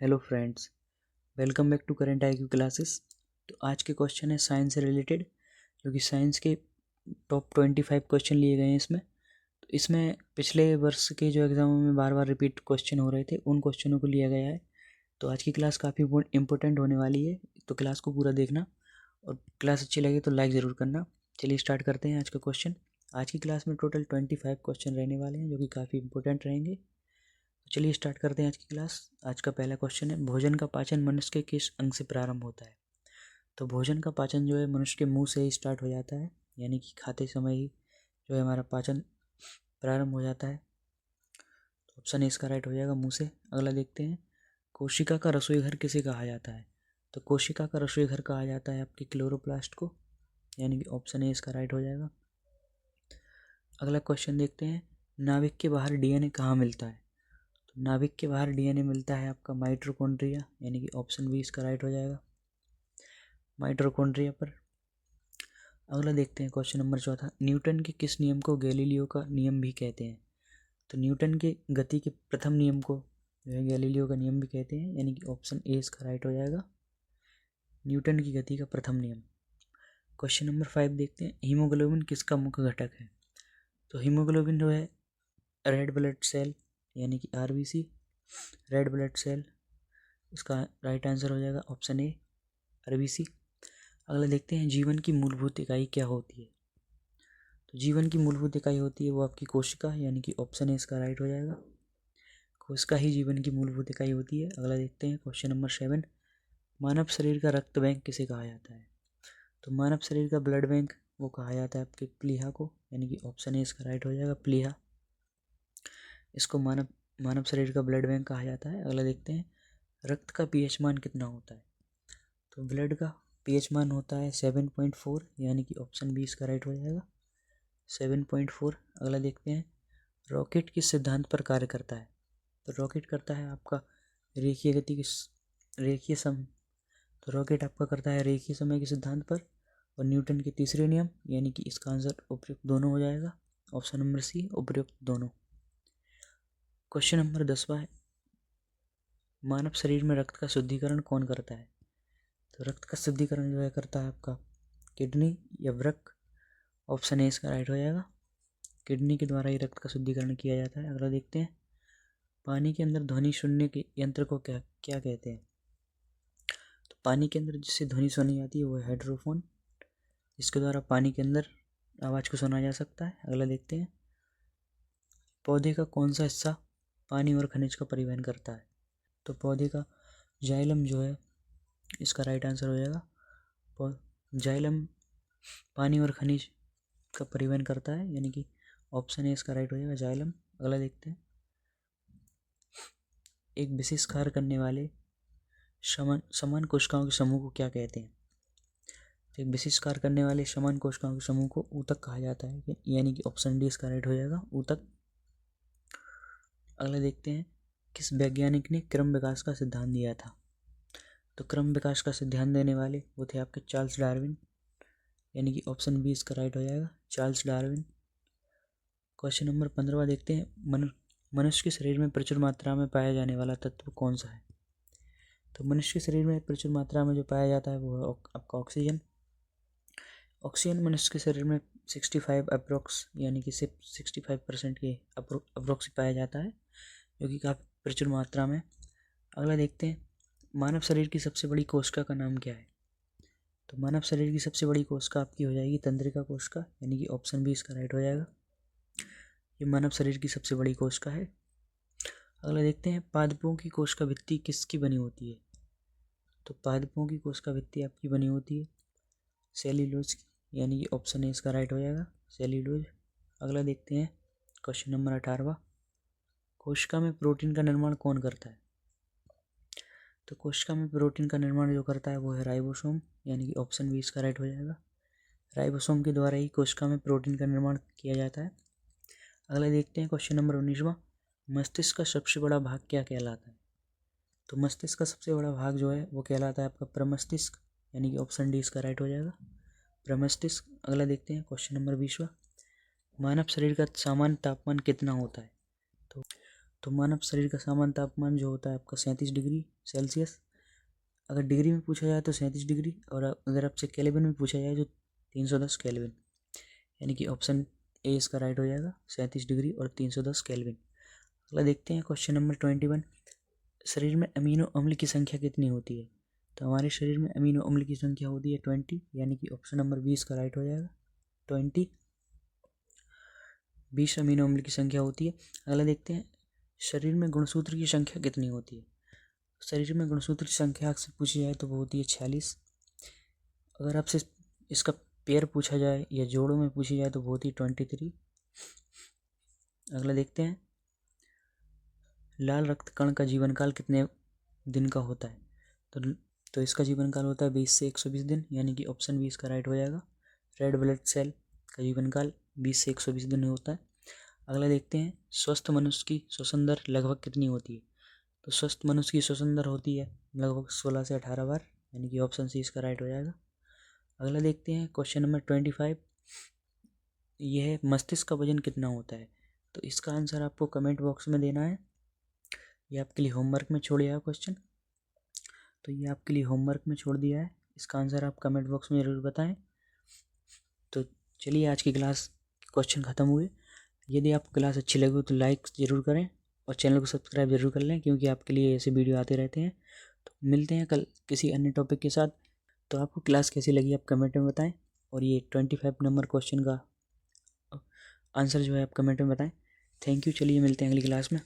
Hello friends, welcome back to current IQ classes. तो आज के क्वेश्चन है साइंस से रिलेटेड, जो कि साइंस के टॉप 25 क्वेश्चन लिए गए हैं तो इसमें पिछले वर्ष के जो एग्जामों में बार बार रिपीट क्वेश्चन हो रहे थे, उन क्वेश्चनों को लिया गया है। तो आज की क्लास काफ़ी इंपॉर्टेंट होने वाली है, तो क्लास को पूरा देखना और क्लास अच्छी लगे तो लाइक ज़रूर करना। चलिए स्टार्ट करते हैं आज का क्वेश्चन। आज की क्लास में टोटल 25 क्वेश्चन रहने वाले हैं, जो कि काफ़ी इंपॉर्टेंट रहेंगे। चलिए स्टार्ट करते हैं आज की क्लास। आज का पहला क्वेश्चन है, भोजन का पाचन मनुष्य के किस अंग से प्रारंभ होता है? तो भोजन का पाचन जो है मनुष्य के मुंह से ही स्टार्ट हो जाता है, यानी कि खाते समय ही जो है हमारा पाचन प्रारंभ हो जाता है। तो ऑप्शन ए इसका राइट हो जाएगा, मुंह से। अगला देखते हैं, कोशिका का रसोई घर किसे कहा जाता है? तो कोशिका का रसोई घर कहा जाता है आपके क्लोरोप्लास्ट को, यानी कि ऑप्शन ए इसका राइट हो जाएगा। अगला क्वेश्चन देखते हैं, नाभिक के बाहर डीएनए कहाँ मिलता है? तो नाभिक के बाहर डीएनए मिलता है आपका माइटोकॉन्ड्रिया, यानी कि ऑप्शन बी इसका राइट हो जाएगा, माइटोकॉन्ड्रिया पर। अगला देखते हैं क्वेश्चन नंबर चौथा, न्यूटन के किस नियम को गैलीलियो का नियम भी कहते हैं? तो न्यूटन के गति के प्रथम नियम को जो है गैलीलियो का नियम भी कहते हैं, यानी कि ऑप्शन ए इसका राइट हो जाएगा, न्यूटन की गति का प्रथम नियम। क्वेश्चन नंबर 5 देखते हैं, हीमोग्लोबिन किसका मुख्य घटक है? तो हीमोग्लोबिन जो है रेड ब्लड सेल, यानी कि आरबीसी, रेड ब्लड सेल, इसका राइट आंसर हो जाएगा ऑप्शन ए, आरबीसी। अगला देखते हैं, जीवन की मूलभूत इकाई क्या होती है? तो जीवन की मूलभूत इकाई होती है वो आपकी कोशिका, यानी कि ऑप्शन ए इसका राइट हो जाएगा, कोशिका ही जीवन की मूलभूत इकाई होती है। अगला देखते हैं क्वेश्चन नंबर 7, मानव शरीर का रक्त बैंक किसे कहा जाता है? तो मानव शरीर का ब्लड बैंक वो कहा जाता है आपके प्लीहा को, यानी कि ऑप्शन ए इसका राइट हो जाएगा, प्लीहा। इसको मानव शरीर का ब्लड बैंक कहा जाता है। अगला देखते हैं, रक्त का पीएच मान कितना होता है? तो ब्लड का पीएच मान होता है 7.4, यानी कि ऑप्शन बी इसका राइट हो जाएगा, 7.4। अगला देखते हैं, रॉकेट किस सिद्धांत पर कार्य करता है? तो रॉकेट करता है आपका रेखीय गति की रेखीय सम तो रॉकेट आपका करता है रेखीय समय के सिद्धांत पर और न्यूटन के तीसरे नियम, यानी कि इसका आंसर उपयुक्त दोनों हो जाएगा, ऑप्शन नंबर सी, उपयुक्त दोनों। क्वेश्चन नंबर 10वां है, मानव शरीर में रक्त का शुद्धिकरण कौन करता है? तो रक्त का शुद्धिकरण जो है करता है आपका किडनी या वृक्क, ऑप्शन ए इसका राइट हो जाएगा, किडनी के द्वारा ही रक्त का शुद्धिकरण किया जाता है। अगला देखते हैं, पानी के अंदर ध्वनि सुनने के यंत्र को क्या क्या कहते हैं? तो पानी के अंदर जिससे ध्वनि सुनी जाती है वो है हाइड्रोफोन, इसके द्वारा पानी के अंदर आवाज़ को सुना जा सकता है। अगला देखते हैं, पौधे का कौन सा हिस्सा पानी और खनिज का परिवहन करता है? तो पौधे का जाइलम जो है इसका राइट आंसर हो जाएगा, जाइलम पानी और खनिज का परिवहन करता है, यानी कि ऑप्शन ए इसका राइट हो जाएगा, जाइलम। अगला देखते हैं, एक विशेष कार्य करने वाले समान कोशिकाओं के समूह को क्या कहते हैं? तो एक विशेष कार्य करने वाले समान कोशिकाओं के समूह को ऊतक कहा जाता है, यानी कि ऑप्शन डी इसका राइट हो जाएगा, ऊतक। अगला देखते हैं, किस वैज्ञानिक ने क्रम विकास का सिद्धांत दिया था? तो क्रम विकास का सिद्धांत देने वाले वो थे आपके चार्ल्स डार्विन, यानी कि ऑप्शन बी इसका राइट हो जाएगा, चार्ल्स डार्विन। क्वेश्चन नंबर 15 देखते हैं, मनुष्य के शरीर में प्रचुर मात्रा में पाया जाने वाला तत्व कौन सा है? तो मनुष्य के शरीर में प्रचुर मात्रा में जो पाया जाता है वो है आपका ऑक्सीजन। ऑक्सीजन मनुष्य के शरीर में 65 अप्रोक्स, यानी कि सिर्फ 65% के अप्रोक्स पाया जाता है, जो कि काफ़ी प्रचुर मात्रा में। अगला देखते हैं, मानव शरीर की सबसे बड़ी कोशिका का नाम क्या है? तो मानव शरीर की सबसे बड़ी कोशिका आपकी हो जाएगी तंत्रिका कोशिका, यानी कि ऑप्शन बी इसका राइट हो जाएगा, ये मानव शरीर की सबसे बड़ी कोशिका है। अगला देखते हैं, पादपों की कोशिका भित्ति किसकी बनी होती है? तो पादपों की कोशिका भित्ति आपकी बनी होती है सेल्यूलोज की, यानी कि ऑप्शन ए इसका राइट हो जाएगा, सेल्यूलोज। अगला देखते हैं क्वेश्चन नंबर 18, कोशिका में प्रोटीन का निर्माण कौन करता है? तो कोशिका में प्रोटीन का निर्माण जो करता है वो है राइबोसोम, यानी कि ऑप्शन बी इसका राइट हो जाएगा, राइबोसोम के द्वारा ही कोशिका में प्रोटीन का निर्माण किया जाता है। अगला देखते हैं क्वेश्चन नंबर 19, मस्तिष्क का सबसे बड़ा भाग क्या कहलाता है? तो मस्तिष्क का सबसे बड़ा भाग जो है वो कहलाता है आपका प्रमस्तिष्क, यानी कि ऑप्शन डी इसका राइट हो जाएगा, प्रमस्तिष्क। अगला देखते हैं क्वेश्चन नंबर 20, मानव शरीर का सामान्य तापमान कितना होता है? तो मानव शरीर का सामान्य तापमान जो होता है आपका 37 डिग्री सेल्सियस। अगर डिग्री में पूछा जाए तो 37 डिग्री, और अगर आपसे केल्विन में पूछा जाए तो 310 केल्विन, यानी कि ऑप्शन ए इसका राइट हो जाएगा, 37 डिग्री और 310 केल्विन। अगला देखते हैं क्वेश्चन नंबर 21। शरीर में अमीनो अम्ल की संख्या कितनी होती है? तो हमारे शरीर में अमीनो अम्ल की संख्या होती है 20, यानी कि ऑप्शन नंबर 20 का राइट हो जाएगा, 20 अमीनो अम्ल की संख्या होती है। अगला देखते हैं शरीर में गुणसूत्र की संख्या कितनी होती है? शरीर में गुणसूत्र की संख्या आपसे पूछी जाए तो वो होती है 46। अगर आपसे इसका पेयर पूछा जाए या जोड़ों में पूछी जाए तो वो होती है 23। अगला देखते हैं लाल रक्त कण का जीवन काल कितने दिन का होता है? तो इसका जीवन काल होता है 20 से 120 दिन, यानी कि ऑप्शन 20 का राइट हो जाएगा। रेड ब्लड सेल का जीवन काल 20 से 120 दिन होता है। अगला देखते हैं स्वस्थ मनुष्य की श्वसन दर लगभग कितनी होती है? तो स्वस्थ मनुष्य की श्वसन दर होती है लगभग 16 से 18 बार, यानी कि ऑप्शन सी इसका राइट हो जाएगा। अगला देखते हैं क्वेश्चन नंबर 25। यह मस्तिष्क का वजन कितना होता है? तो इसका आंसर आपको कमेंट बॉक्स में देना है। ये आपके लिए होमवर्क में छोड़ दिया है क्वेश्चन, तो ये आपके लिए होमवर्क में छोड़ दिया है। इसका आंसर आप कमेंट बॉक्स में ज़रूर बताएं। तो चलिए आज की क्लास क्वेश्चन ख़त्म हुए। यदि आपको क्लास अच्छी लगी हो तो लाइक ज़रूर करें और चैनल को सब्सक्राइब ज़रूर कर लें, क्योंकि आपके लिए ऐसे वीडियो आते रहते हैं। तो मिलते हैं कल किसी अन्य टॉपिक के साथ। तो आपको क्लास कैसी लगी आप कमेंट में बताएं, और ये 25 नंबर क्वेश्चन का आंसर जो है आप कमेंट में बताएं। Thank you. चलिए मिलते हैं अगली क्लास में।